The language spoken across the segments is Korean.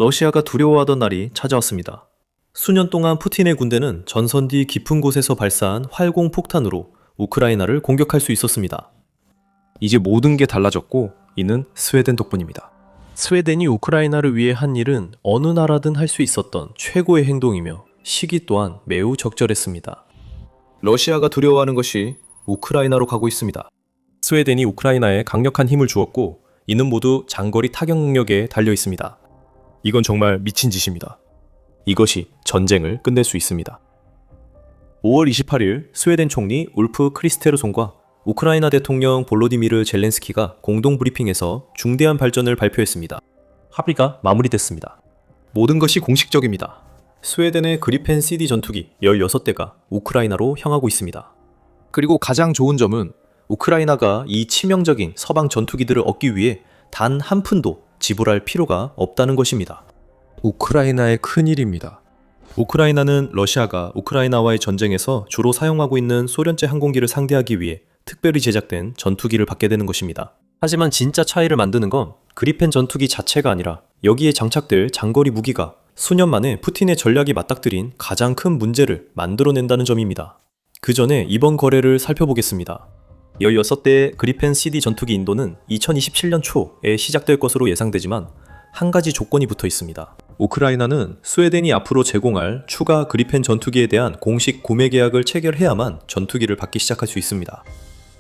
러시아가 두려워하던 날이 찾아왔습니다. 수년 동안 푸틴의 군대는 전선 뒤 깊은 곳에서 발사한 활공 폭탄으로 우크라이나를 공격할 수 있었습니다. 이제 모든 게 달라졌고 이는 스웨덴 덕분입니다. 스웨덴이 우크라이나를 위해 한 일은 어느 나라든 할 수 있었던 최고의 행동이며 시기 또한 매우 적절했습니다. 러시아가 두려워하는 것이 우크라이나로 가고 있습니다. 스웨덴이 우크라이나에 강력한 힘을 주었고 이는 모두 장거리 타격 능력에 달려 있습니다. 이건 정말 미친 짓입니다. 이것이 전쟁을 끝낼 수 있습니다. 5월 28일 스웨덴 총리 울프 크리스테르손과 우크라이나 대통령 볼로디미르 젤렌스키가 공동 브리핑에서 중대한 발전을 발표했습니다. 합의가 마무리됐습니다. 모든 것이 공식적입니다. 스웨덴의 그리펜 CD 전투기 16대가 우크라이나로 향하고 있습니다. 그리고 가장 좋은 점은 우크라이나가 이 치명적인 서방 전투기들을 얻기 위해 단 한 푼도 지불할 필요가 없다는 것입니다. 우크라이나의 큰일입니다. 우크라이나는 러시아가 우크라이나와의 전쟁에서 주로 사용하고 있는 소련제 항공기를 상대하기 위해 특별히 제작된 전투기를 받게 되는 것입니다. 하지만 진짜 차이를 만드는 건 그리펜 전투기 자체가 아니라 여기에 장착될 장거리 무기가 수년 만에 푸틴의 전략이 맞닥뜨린 가장 큰 문제를 만들어낸다는 점입니다. 그 전에 이번 거래를 살펴보겠습니다. 16대의 그리펜 CD 전투기 인도는 2027년 초에 시작될 것으로 예상되지만 한 가지 조건이 붙어 있습니다. 우크라이나는 스웨덴이 앞으로 제공할 추가 그리펜 전투기에 대한 공식 구매 계약을 체결해야만 전투기를 받기 시작할 수 있습니다.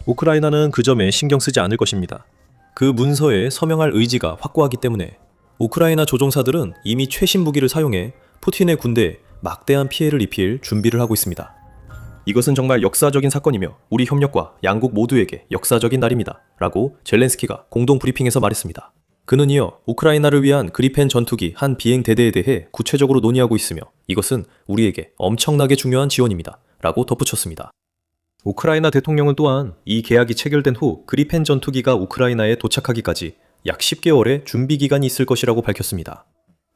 우크라이나는 그 점에 신경 쓰지 않을 것입니다. 그 문서에 서명할 의지가 확고하기 때문에 우크라이나 조종사들은 이미 최신 무기를 사용해 푸틴의 군대에 막대한 피해를 입힐 준비를 하고 있습니다. 이것은 정말 역사적인 사건이며 우리 협력과 양국 모두에게 역사적인 날입니다. 라고 젤렌스키가 공동 브리핑에서 말했습니다. 그는 이어 우크라이나를 위한 그리펜 전투기 한 비행 대대에 대해 구체적으로 논의하고 있으며 이것은 우리에게 엄청나게 중요한 지원입니다. 라고 덧붙였습니다. 우크라이나 대통령은 또한 이 계약이 체결된 후 그리펜 전투기가 우크라이나에 도착하기까지 약 10개월의 준비 기간이 있을 것이라고 밝혔습니다.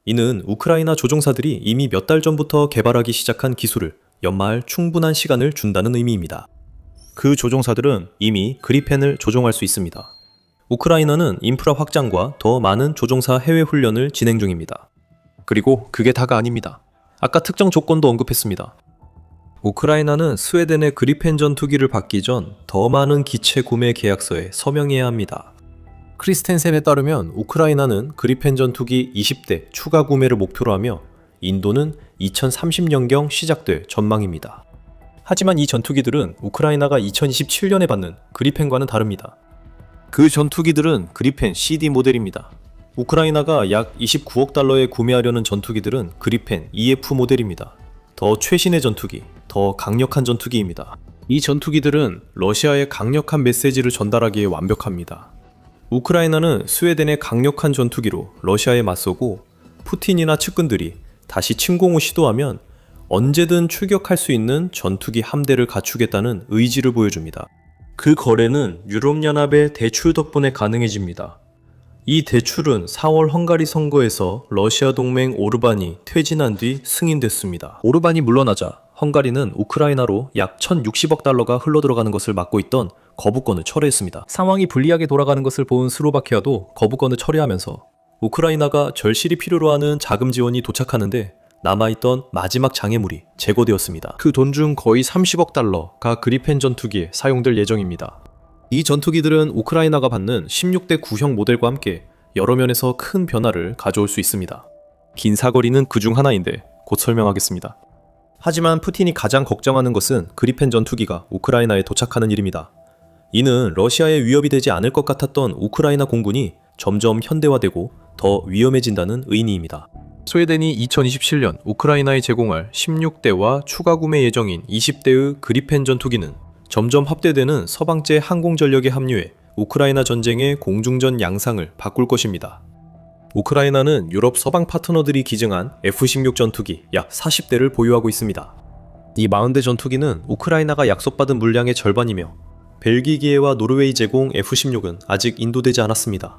이는 우크라이나 조종사들이 이미 몇 달 전부터 개발하기 시작한 기술을 연마할 충분한 시간을 준다는 의미입니다. 그 조종사들은 이미 그리펜을 조종할 수 있습니다. 우크라이나는 인프라 확장과 더 많은 조종사 해외 훈련을 진행 중입니다. 그리고 그게 다가 아닙니다. 아까 특정 조건도 언급했습니다. 우크라이나는 스웨덴의 그리펜 전투기를 받기 전 더 많은 기체 구매 계약서에 서명해야 합니다. 크리스텐센에 따르면 우크라이나는 그리펜 전투기 20대 추가 구매를 목표로 하며 인도는 2030년경 시작될 전망입니다. 하지만 이 전투기들은 우크라이나가 2027년에 받는 그리펜과는 다릅니다. 그 전투기들은 그리펜 CD 모델입니다. 우크라이나가 약 29억 달러에 구매하려는 전투기들은 그리펜 EF 모델입니다. 더 최신의 전투기, 더 강력한 전투기입니다. 이 전투기들은 러시아의 강력한 메시지를 전달하기에 완벽합니다. 우크라이나는 스웨덴의 강력한 전투기로 러시아에 맞서고 푸틴이나 측근들이 다시 침공을 시도하면 언제든 출격할 수 있는 전투기 함대를 갖추겠다는 의지를 보여줍니다. 그 거래는 유럽연합의 대출 덕분에 가능해집니다. 이 대출은 4월 헝가리 선거에서 러시아 동맹 오르반이 퇴진한 뒤 승인됐습니다. 오르반이 물러나자 헝가리는 우크라이나로 약 1,060억 달러가 흘러들어가는 것을 막고 있던 거부권을 철회했습니다. 상황이 불리하게 돌아가는 것을 본 스로바키아도 거부권을 철회하면서 우크라이나가 절실히 필요로 하는 자금 지원이 도착하는데 남아있던 마지막 장애물이 제거되었습니다. 그 돈 중 거의 30억 달러가 그리펜 전투기에 사용될 예정입니다. 이 전투기들은 우크라이나가 받는 16대 9형 모델과 함께 여러 면에서 큰 변화를 가져올 수 있습니다. 긴 사거리는 그 중 하나인데 곧 설명하겠습니다. 하지만 푸틴이 가장 걱정하는 것은 그리펜 전투기가 우크라이나에 도착하는 일입니다. 이는 러시아에 위협이 되지 않을 것 같았던 우크라이나 공군이 점점 현대화되고 더 위험해진다는 의미입니다. 스웨덴이 2027년 우크라이나에 제공할 16대와 추가 구매 예정인 20대의 그리펜 전투기는 점점 확대되는 서방제 항공전력에 합류해 우크라이나 전쟁의 공중전 양상을 바꿀 것입니다. 우크라이나는 유럽 서방 파트너들이 기증한 F-16 전투기 약 40대를 보유하고 있습니다. 이 40대 전투기는 우크라이나가 약속받은 물량의 절반이며 벨기에와 노르웨이 제공 F-16은 아직 인도되지 않았습니다.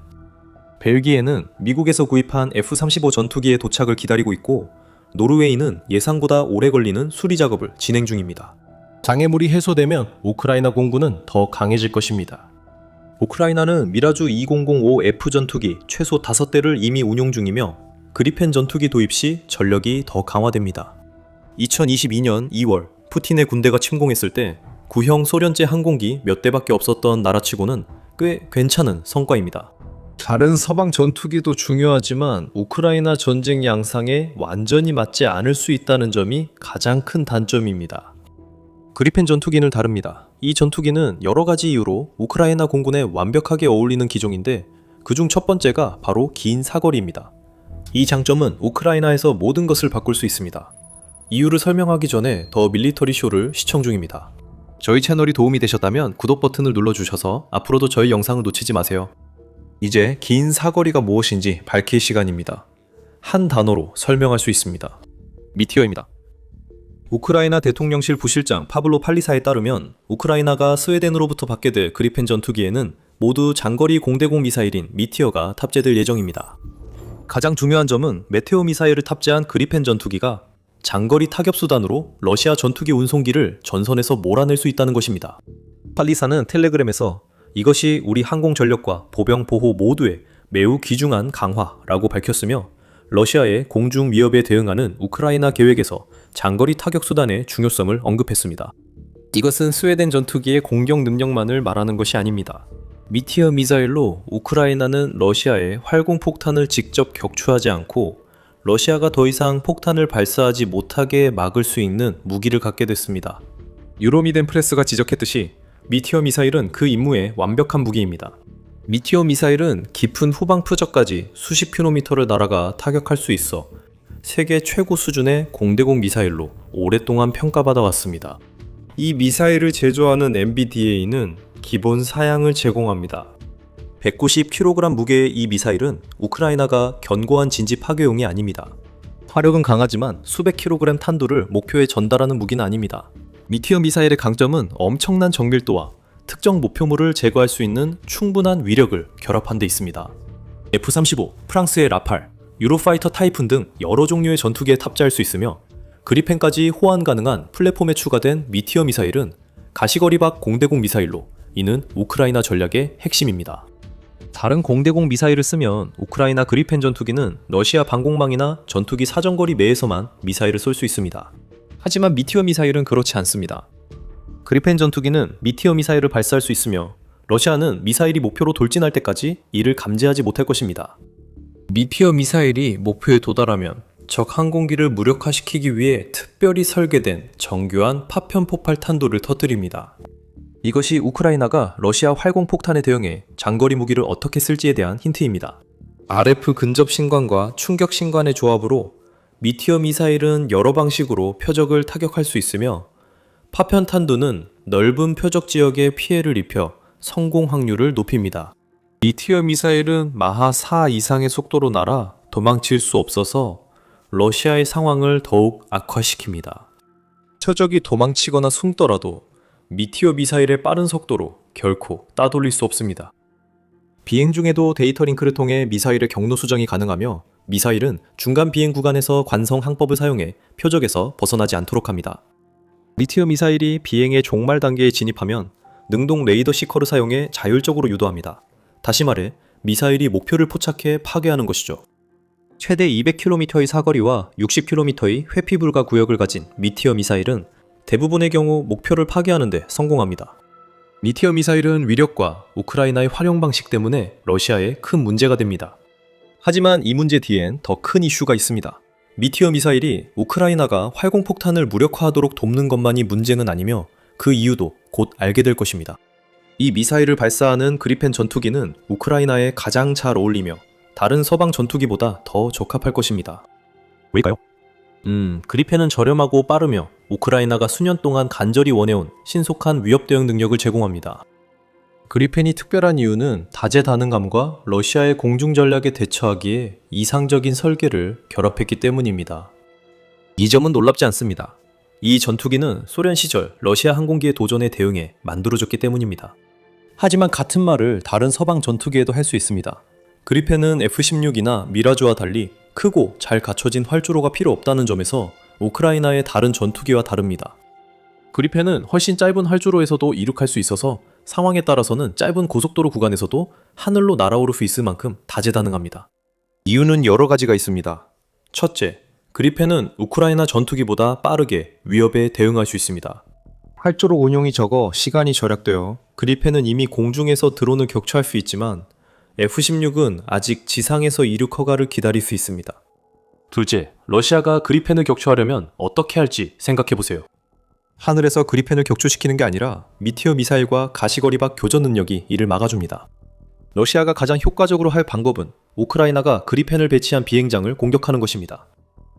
벨기에는 미국에서 구입한 F-35 전투기의 도착을 기다리고 있고 노르웨이는 예상보다 오래 걸리는 수리 작업을 진행 중입니다. 장애물이 해소되면 우크라이나 공군은 더 강해질 것입니다. 우크라이나는 미라주 2005F 전투기 최소 5대를 이미 운용 중이며 그리펜 전투기 도입 시 전력이 더 강화됩니다. 2022년 2월 푸틴의 군대가 침공했을 때 구형 소련제 항공기 몇 대밖에 없었던 나라치고는 꽤 괜찮은 성과입니다. 다른 서방 전투기도 중요하지만 우크라이나 전쟁 양상에 완전히 맞지 않을 수 있다는 점이 가장 큰 단점입니다. 그리펜 전투기는 다릅니다. 이 전투기는 여러 가지 이유로 우크라이나 공군에 완벽하게 어울리는 기종인데 그중 첫 번째가 바로 긴 사거리입니다. 이 장점은 우크라이나에서 모든 것을 바꿀 수 있습니다. 이유를 설명하기 전에 더 밀리터리 쇼를 시청 중입니다. 저희 채널이 도움이 되셨다면 구독 버튼을 눌러주셔서 앞으로도 저희 영상을 놓치지 마세요. 이제 긴 사거리가 무엇인지 밝힐 시간입니다. 한 단어로 설명할 수 있습니다. 미티어입니다. 우크라이나 대통령실 부실장 파블로 팔리사에 따르면 우크라이나가 스웨덴으로부터 받게 될 그리펜 전투기에는 모두 장거리 공대공 미사일인 미티어가 탑재될 예정입니다. 가장 중요한 점은 메테오 미사일을 탑재한 그리펜 전투기가 장거리 타격 수단으로 러시아 전투기 운송기를 전선에서 몰아낼 수 있다는 것입니다. 팔리사는 텔레그램에서 이것이 우리 항공 전력과 보병 보호 모두에 매우 귀중한 강화라고 밝혔으며 러시아의 공중 위협에 대응하는 우크라이나 계획에서 장거리 타격 수단의 중요성을 언급했습니다. 이것은 스웨덴 전투기의 공격 능력만을 말하는 것이 아닙니다. 미티어 미사일로 우크라이나는 러시아의 활공폭탄을 직접 격추하지 않고 러시아가 더 이상 폭탄을 발사하지 못하게 막을 수 있는 무기를 갖게 됐습니다. 유로미덴 프레스가 지적했듯이 미티어 미사일은 그 임무에 완벽한 무기입니다. 미티어 미사일은 깊은 후방 표적까지 수십 킬로미터를 날아가 타격할 수 있어 세계 최고 수준의 공대공 미사일로 오랫동안 평가받아 왔습니다. 이 미사일을 제조하는 MBDA는 기본 사양을 제공합니다. 190kg 무게의 이 미사일은 우크라이나가 견고한 진지 파괴용이 아닙니다. 화력은 강하지만 수백 킬로그램 탄두를 목표에 전달하는 무기는 아닙니다. 미티어 미사일의 강점은 엄청난 정밀도와 특정 목표물을 제거할 수 있는 충분한 위력을 결합한 데 있습니다. F-35, 프랑스의 라팔, 유로파이터 타이푼 등 여러 종류의 전투기에 탑재할 수 있으며 그리펜까지 호환 가능한 플랫폼에 추가된 미티어 미사일은 가시거리 밖 공대공 미사일로 이는 우크라이나 전략의 핵심입니다. 다른 공대공 미사일을 쓰면 우크라이나 그리펜 전투기는 러시아 방공망이나 전투기 사정거리 내에서만 미사일을 쏠 수 있습니다. 하지만 미티어 미사일은 그렇지 않습니다. 그리펜 전투기는 미티어 미사일을 발사할 수 있으며 러시아는 미사일이 목표로 돌진할 때까지 이를 감지하지 못할 것입니다. 미티어 미사일이 목표에 도달하면 적 항공기를 무력화시키기 위해 특별히 설계된 정교한 파편 폭발 탄도를 터뜨립니다. 이것이 우크라이나가 러시아 활공폭탄에 대응해 장거리 무기를 어떻게 쓸지에 대한 힌트입니다. RF 근접 신관과 충격 신관의 조합으로 미티어 미사일은 여러 방식으로 표적을 타격할 수 있으며 파편 탄두는 넓은 표적 지역에 피해를 입혀 성공 확률을 높입니다. 미티어 미사일은 마하 4 이상의 속도로 날아 도망칠 수 없어서 러시아의 상황을 더욱 악화시킵니다. 표적이 도망치거나 숨더라도 미티어 미사일의 빠른 속도로 결코 따돌릴 수 없습니다. 비행 중에도 데이터 링크를 통해 미사일의 경로 수정이 가능하며 미사일은 중간 비행 구간에서 관성 항법을 사용해 표적에서 벗어나지 않도록 합니다. 미티어 미사일이 비행의 종말 단계에 진입하면 능동 레이더 시커를 사용해 자율적으로 유도합니다. 다시 말해 미사일이 목표를 포착해 파괴하는 것이죠. 최대 200km의 사거리와 60km의 회피 불가 구역을 가진 미티어 미사일은 대부분의 경우 목표를 파괴하는 데 성공합니다. 미티어 미사일은 위력과 우크라이나의 활용 방식 때문에 러시아에 큰 문제가 됩니다. 하지만 이 문제 뒤엔 더 큰 이슈가 있습니다. 미티어 미사일이 우크라이나가 활공폭탄을 무력화하도록 돕는 것만이 문제는 아니며 그 이유도 곧 알게 될 것입니다. 이 미사일을 발사하는 그리펜 전투기는 우크라이나에 가장 잘 어울리며 다른 서방 전투기보다 더 적합할 것입니다. 왜일까요? 그리펜은 저렴하고 빠르며 우크라이나가 수년 동안 간절히 원해온 신속한 위협 대응 능력을 제공합니다. 그리펜이 특별한 이유는 다재다능함과 러시아의 공중 전략에 대처하기에 이상적인 설계를 결합했기 때문입니다. 이 점은 놀랍지 않습니다. 이 전투기는 소련 시절 러시아 항공기의 도전에 대응해 만들어졌기 때문입니다. 하지만 같은 말을 다른 서방 전투기에도 할 수 있습니다. 그리펜은 F-16이나 미라주와 달리 크고 잘 갖춰진 활주로가 필요 없다는 점에서 우크라이나의 다른 전투기와 다릅니다. 그리펜은 훨씬 짧은 활주로에서도 이륙할 수 있어서 상황에 따라서는 짧은 고속도로 구간에서도 하늘로 날아오를 수 있을 만큼 다재다능합니다. 이유는 여러 가지가 있습니다. 첫째, 그리펜은 우크라이나 전투기보다 빠르게 위협에 대응할 수 있습니다. 활주로 운용이 적어 시간이 절약되어 그리펜은 이미 공중에서 드론을 격추할 수 있지만 F-16은 아직 지상에서 이륙 허가를 기다릴 수 있습니다. 둘째, 러시아가 그리펜을 격추하려면 어떻게 할지 생각해보세요. 하늘에서 그리펜을 격추시키는 게 아니라 미티어 미사일과 가시거리 밖 교전 능력이 이를 막아줍니다. 러시아가 가장 효과적으로 할 방법은 우크라이나가 그리펜을 배치한 비행장을 공격하는 것입니다.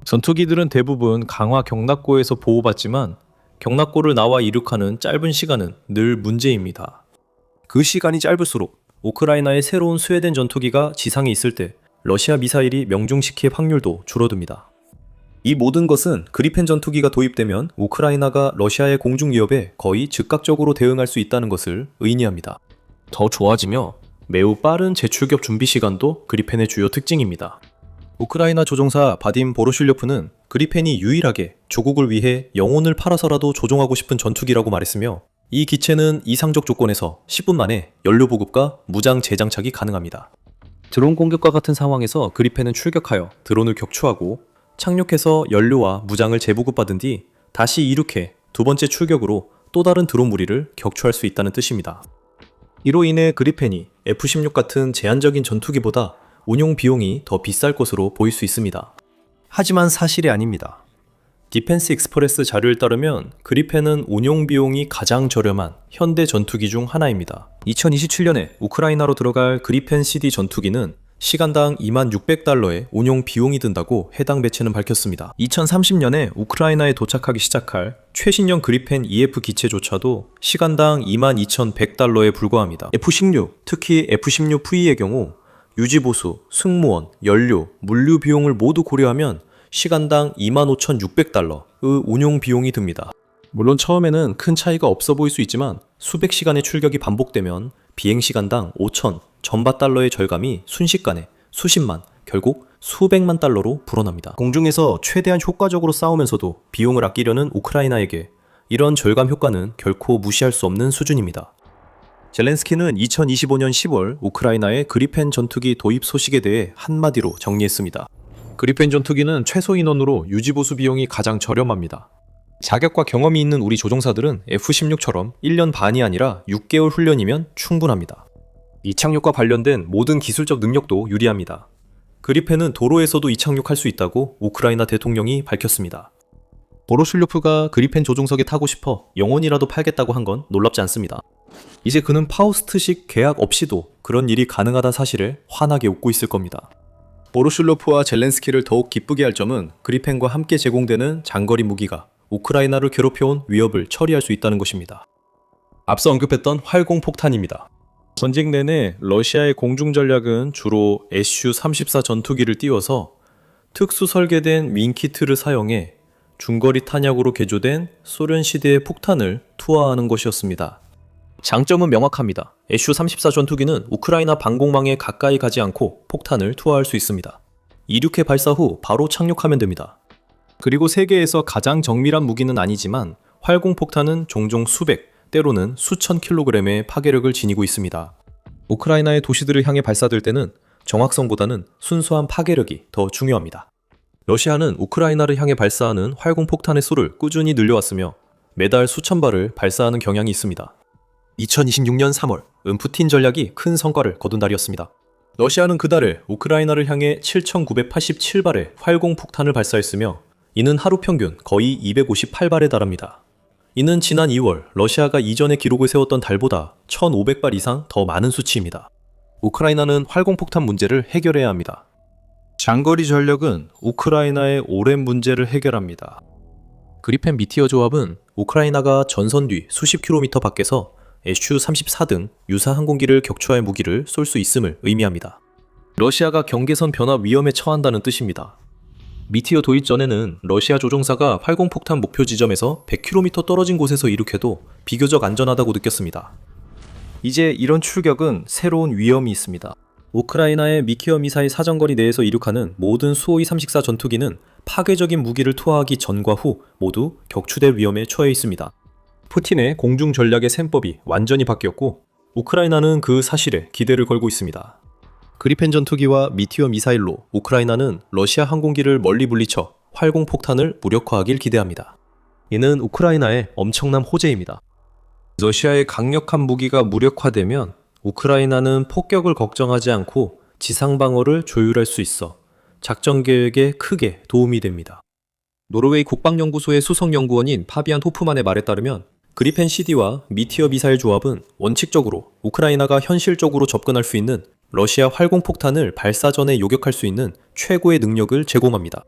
전투기들은 대부분 강화 경납고에서 보호받지만 경납고를 나와 이륙하는 짧은 시간은 늘 문제입니다. 그 시간이 짧을수록 우크라이나의 새로운 스웨덴 전투기가 지상에 있을 때 러시아 미사일이 명중시킬 확률도 줄어듭니다. 이 모든 것은 그리펜 전투기가 도입되면 우크라이나가 러시아의 공중 위협에 거의 즉각적으로 대응할 수 있다는 것을 의미합니다. 더 좋아지며 매우 빠른 재출격 준비 시간도 그리펜의 주요 특징입니다. 우크라이나 조종사 바딤 보로슐료프는 그리펜이 유일하게 조국을 위해 영혼을 팔아서라도 조종하고 싶은 전투기라고 말했으며 이 기체는 이상적 조건에서 10분 만에 연료 보급과 무장 재장착이 가능합니다. 드론 공격과 같은 상황에서 그리펜은 출격하여 드론을 격추하고 착륙해서 연료와 무장을 재보급받은 뒤 다시 이륙해 두 번째 출격으로 또 다른 드론 무리를 격추할 수 있다는 뜻입니다. 이로 인해 그리펜이 F-16 같은 제한적인 전투기보다 운용 비용이 더 비쌀 것으로 보일 수 있습니다. 하지만 사실이 아닙니다. 디펜스 익스프레스 자료에 따르면 그리펜은 운용 비용이 가장 저렴한 현대 전투기 중 하나입니다. 2027년에 우크라이나로 들어갈 그리펜 CD 전투기는 시간당 26,600달러의 운용 비용이 든다고 해당 매체는 밝혔습니다. 2030년에 우크라이나에 도착하기 시작할 최신형 그리펜 EF 기체조차도 시간당 22,100달러에 불과합니다. F-16, 특히 F-16V의 경우 유지보수, 승무원, 연료, 물류 비용을 모두 고려하면 시간당 25,600달러의 운용 비용이 듭니다. 물론 처음에는 큰 차이가 없어 보일 수 있지만 수백 시간의 출격이 반복되면 비행시간당 5,000 전바 달러의 절감이 순식간에 수십만, 결국 수백만 달러로 불어납니다. 공중에서 최대한 효과적으로 싸우면서도 비용을 아끼려는 우크라이나에게 이런 절감 효과는 결코 무시할 수 없는 수준입니다. 젤렌스키는 2025년 10월 우크라이나의 그리펜 전투기 도입 소식에 대해 한마디로 정리했습니다. 그리펜 전투기는 최소 인원으로 유지보수 비용이 가장 저렴합니다. 자격과 경험이 있는 우리 조종사들은 F-16처럼 1년 반이 아니라 6개월 훈련이면 충분합니다. 이착륙과 관련된 모든 기술적 능력도 유리합니다. 그리펜은 도로에서도 이착륙할 수 있다고 우크라이나 대통령이 밝혔습니다. 보로슐료프가 그리펜 조종석에 타고 싶어 영혼이라도 팔겠다고 한 건 놀랍지 않습니다. 이제 그는 파우스트식 계약 없이도 그런 일이 가능하다는 사실에 환하게 웃고 있을 겁니다. 보로슐로프와 젤렌스키를 더욱 기쁘게 할 점은 그리펜과 함께 제공되는 장거리 무기가 우크라이나를 괴롭혀온 위협을 처리할 수 있다는 것입니다. 앞서 언급했던 활공폭탄입니다. 전쟁 내내 러시아의 공중 전략은 주로 SU-34 전투기를 띄워서 특수 설계된 윈키트를 사용해 중거리 탄약으로 개조된 소련 시대의 폭탄을 투하하는 것이었습니다. 장점은 명확합니다. SU-34 전투기는 우크라이나 방공망에 가까이 가지 않고 폭탄을 투하할 수 있습니다. 이륙해 발사 후 바로 착륙하면 됩니다. 그리고 세계에서 가장 정밀한 무기는 아니지만 활공폭탄은 종종 수백, 때로는 수천 킬로그램의 파괴력을 지니고 있습니다. 우크라이나의 도시들을 향해 발사될 때는 정확성보다는 순수한 파괴력이 더 중요합니다. 러시아는 우크라이나를 향해 발사하는 활공폭탄의 수를 꾸준히 늘려왔으며 매달 수천 발을 발사하는 경향이 있습니다. 2026년 3월, 푸틴 전략이 큰 성과를 거둔 달이었습니다. 러시아는 그달을 우크라이나를 향해 7,987발의 활공폭탄을 발사했으며 이는 하루 평균 거의 258발에 달합니다. 이는 지난 2월 러시아가 이전에 기록을 세웠던 달보다 1,500발 이상 더 많은 수치입니다. 우크라이나는 활공폭탄 문제를 해결해야 합니다. 장거리 전력은 우크라이나의 오랜 문제를 해결합니다. 그리펜 미티어 조합은 우크라이나가 전선 뒤 수십 킬로미터 밖에서 SU-34 등 유사 항공기를 격추할 무기를 쏠 수 있음을 의미합니다. 러시아가 경계선 변화 위험에 처한다는 뜻입니다. 미티어 도입 전에는 러시아 조종사가 활공폭탄 목표 지점에서 100km 떨어진 곳에서 이륙해도 비교적 안전하다고 느꼈습니다. 이제 이런 출격은 새로운 위험이 있습니다. 우크라이나의 미키어 미사일 사정거리 내에서 이륙하는 모든 수호이-34 전투기는 파괴적인 무기를 투하하기 전과 후 모두 격추될 위험에 처해 있습니다. 푸틴의 공중 전략의 셈법이 완전히 바뀌었고 우크라이나는 그 사실에 기대를 걸고 있습니다. 그리펜 전투기와 미티어 미사일로 우크라이나는 러시아 항공기를 멀리 물리쳐 활공폭탄을 무력화하길 기대합니다. 이는 우크라이나의 엄청난 호재입니다. 러시아의 강력한 무기가 무력화되면 우크라이나는 폭격을 걱정하지 않고 지상 방어를 조율할 수 있어 작전 계획에 크게 도움이 됩니다. 노르웨이 국방연구소의 수석연구원인 파비안 호프만의 말에 따르면 그리펜 CD와 미티어 미사일 조합은 원칙적으로 우크라이나가 현실적으로 접근할 수 있는 러시아 활공폭탄을 발사 전에 요격할 수 있는 최고의 능력을 제공합니다.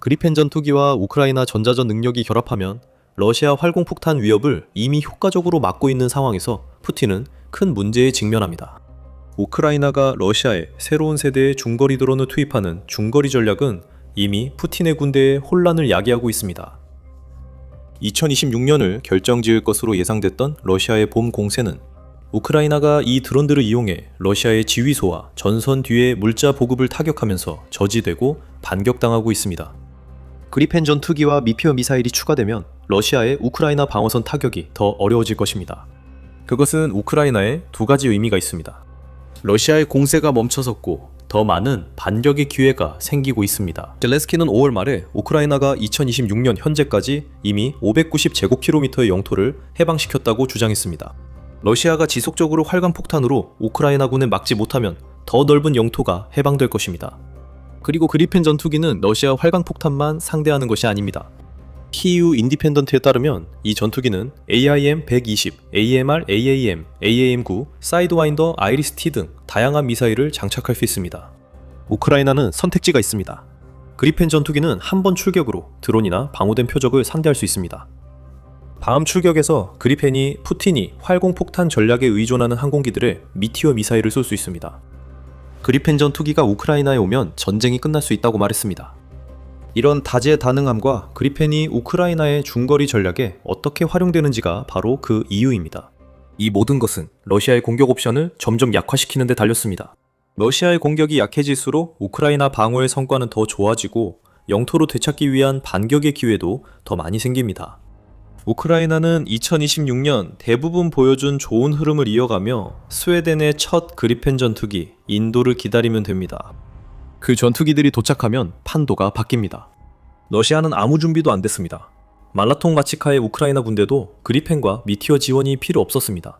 그리펜 전투기와 우크라이나 전자전 능력이 결합하면 러시아 활공폭탄 위협을 이미 효과적으로 막고 있는 상황에서 푸틴은 큰 문제에 직면합니다. 우크라이나가 러시아에 새로운 세대의 중거리 드론을 투입하는 중거리 전략은 이미 푸틴의 군대에 혼란을 야기하고 있습니다. 2026년을 결정지을 것으로 예상됐던 러시아의 봄 공세는 우크라이나가 이 드론들을 이용해 러시아의 지휘소와 전선 뒤의 물자 보급을 타격하면서 저지되고 반격당하고 있습니다. 그리펜 전투기와 미티어 미사일이 추가되면 러시아의 우크라이나 방어선 타격이 더 어려워질 것입니다. 그것은 우크라이나에 두 가지 의미가 있습니다. 러시아의 공세가 멈춰섰고 더 많은 반격의 기회가 생기고 있습니다. 젤렌스키는 5월 말에 우크라이나가 2026년 현재까지 이미 590제곱킬로미터의 영토를 해방시켰다고 주장했습니다. 러시아가 지속적으로 활강폭탄으로 우크라이나군을 막지 못하면 더 넓은 영토가 해방될 것입니다. 그리고 그리펜 전투기는 러시아 활강폭탄만 상대하는 것이 아닙니다. 키이우 인디펜던트에 따르면 이 전투기는 AIM-120, AMR, AAM, AAM-9, 사이드와인더, 아이리스-T 등 다양한 미사일을 장착할 수 있습니다. 우크라이나는 선택지가 있습니다. 그리펜 전투기는 한 번 출격으로 드론이나 방호된 표적을 상대할 수 있습니다. 다음 출격에서 그리펜이 푸틴이 활공폭탄 전략에 의존하는 항공기들의 미티어 미사일을 쏠 수 있습니다. 그리펜 전투기가 우크라이나에 오면 전쟁이 끝날 수 있다고 말했습니다. 이런 다재다능함과 그리펜이 우크라이나의 중거리 전략에 어떻게 활용되는지가 바로 그 이유입니다. 이 모든 것은 러시아의 공격 옵션을 점점 약화시키는 데 달렸습니다. 러시아의 공격이 약해질수록 우크라이나 방어의 성과는 더 좋아지고 영토로 되찾기 위한 반격의 기회도 더 많이 생깁니다. 우크라이나는 2026년 대부분 보여준 좋은 흐름을 이어가며 스웨덴의 첫 그리펜 전투기 인도를 기다리면 됩니다. 그 전투기들이 도착하면 판도가 바뀝니다. 러시아는 아무 준비도 안 됐습니다. 말라통 마치카의 우크라이나 군대도 그리펜과 미티어 지원이 필요 없었습니다.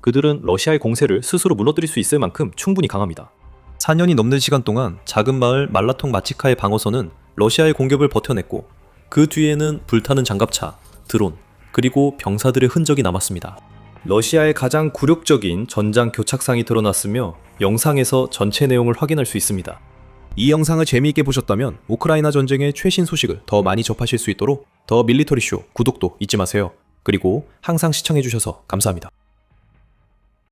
그들은 러시아의 공세를 스스로 무너뜨릴 수 있을 만큼 충분히 강합니다. 4년이 넘는 시간 동안 작은 마을 말라통 마치카의 방어선은 러시아의 공격을 버텨냈고 그 뒤에는 불타는 장갑차, 드론, 그리고 병사들의 흔적이 남았습니다. 러시아의 가장 굴욕적인 전장 교착상이 드러났으며 영상에서 전체 내용을 확인할 수 있습니다. 이 영상을 재미있게 보셨다면 우크라이나 전쟁의 최신 소식을 더 많이 접하실 수 있도록 더 밀리터리쇼 구독도 잊지 마세요. 그리고 항상 시청해주셔서 감사합니다.